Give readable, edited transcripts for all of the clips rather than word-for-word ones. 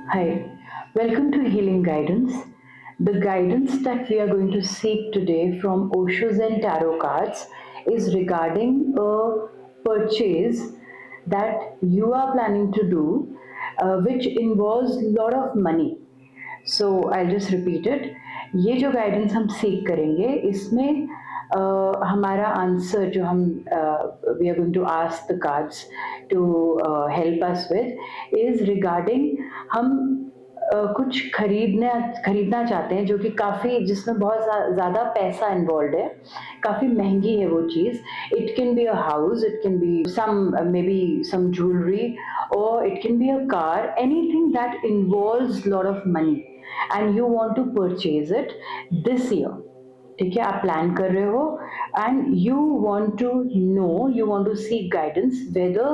Hi, welcome to Healing Guidance. The guidance that we are going to seek today from Osho and Tarot cards is regarding a purchase that you are planning to do, which involves a lot of money. So I just repeated, ये जो guidance हम सीख करेंगे इसमें हमारा answer जो हम we are going to ask the cards to help us with is regarding हम कुछ खरीदना चाहते हैं जो कि काफ़ी जिसमें बहुत ज़्यादा पैसा इन्वॉल्व है, काफ़ी महंगी है वो चीज़. It can be a house, it can be some maybe some jewellery, or it can be a car, anything that involves lot of money and you want to purchase it this year. ठीक है, आप plan कर रहे हो and you want to know, you want to seek guidance whether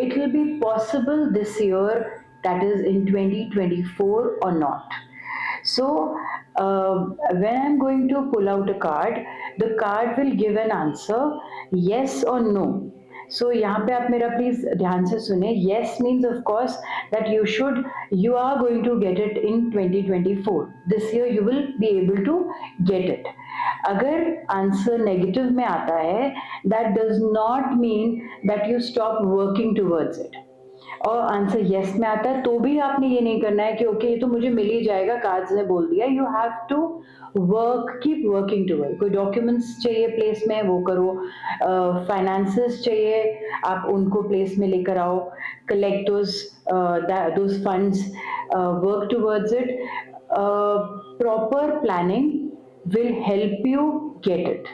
it will be possible this year, that is in 2024 or not. So when I'm going to pull out a card, the card will give an answer, yes or no. सो यहाँ पे आप मेरा please ध्यान से सुने. Yes means of course that you are going to get it in 2024. This year you will be able to get it. अगर answer negative में आता है, that does not mean that you stop working towards it. और answer yes में आता है तो भी आपने ये नहीं करना है कि ओके ये तो मुझे मिल ही जाएगा, कार्ड्स ने बोल दिया. You have to work, keep working toward. कोई डॉक्यूमेंट्स चाहिए प्लेस में, वो करो. फाइनेंसेस चाहिए, आप उनको प्लेस में लेकर आओ. Collect those funds, work towards it. Proper planning will help you get it,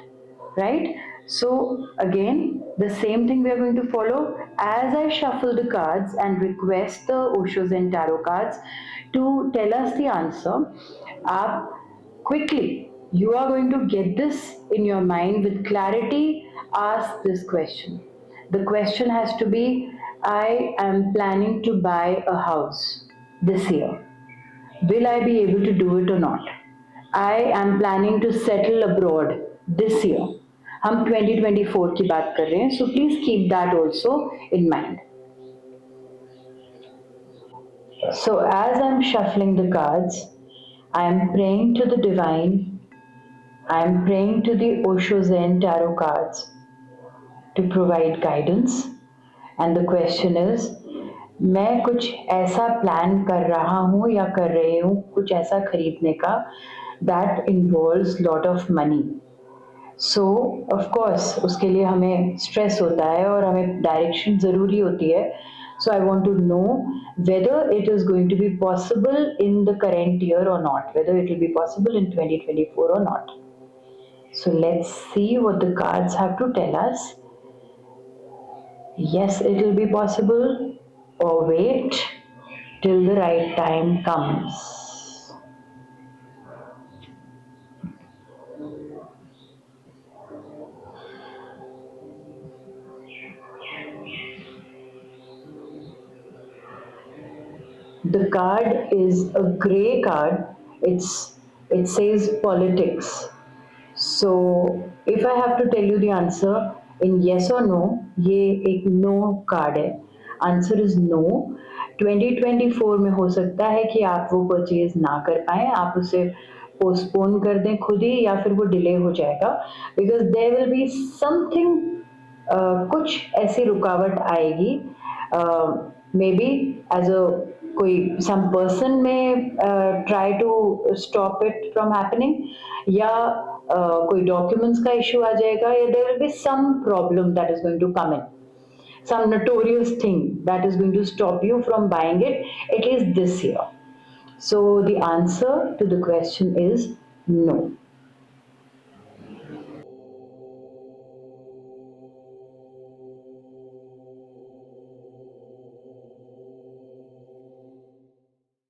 right? So again, the same thing we are going to follow. As I shuffle the cards and request the Oshos and Tarot cards to tell us the answer, aap quickly, you are going to get this in your mind with clarity. Ask this question. The question has to be, I am planning to buy a house this year. Will I be able to do it or not? I am planning to settle abroad this year. हम 2024 की बात कर रहे हैं, so please keep that also in mind. So as I'm shuffling the cards, I am praying to the divine. I am praying to the Osho Zen Tarot cards to provide guidance. And the question is, मैं कुछ ऐसा plan कर रहा हूँ या कर रही हूँ, कुछ ऐसा खरीदने का that involves lot of money. So of course उसके लिए हमें stress होता है और हमें direction ज़रूरी होती है. So I want to know whether it is going to be possible in the current year or not, whether it will be possible in 2024 or not. So let's see what the cards have to tell us. Yes, it will be possible, or wait till the right time comes. The card is a grey card. It says politics. So if I have to tell you the answer in yes or no, ये एक no card है. Answer is no. 2024 में हो सकता है कि आप वो परचेज ना कर पाए, आप उसे पोस्टपोन कर दें खुद ही, या फिर वो डिले हो जाएगा. Because there will be something, कुछ ऐसी रुकावट आएगी. मे बी एज अ कोई सम पर्सन में try to stop it from happening, या कोई डॉक्यूमेंट्स का इशू आ जाएगा, या there will be some problem that is going to come in, some notorious thing that is going to stop you from buying it at least this year. So the answer to the question is no.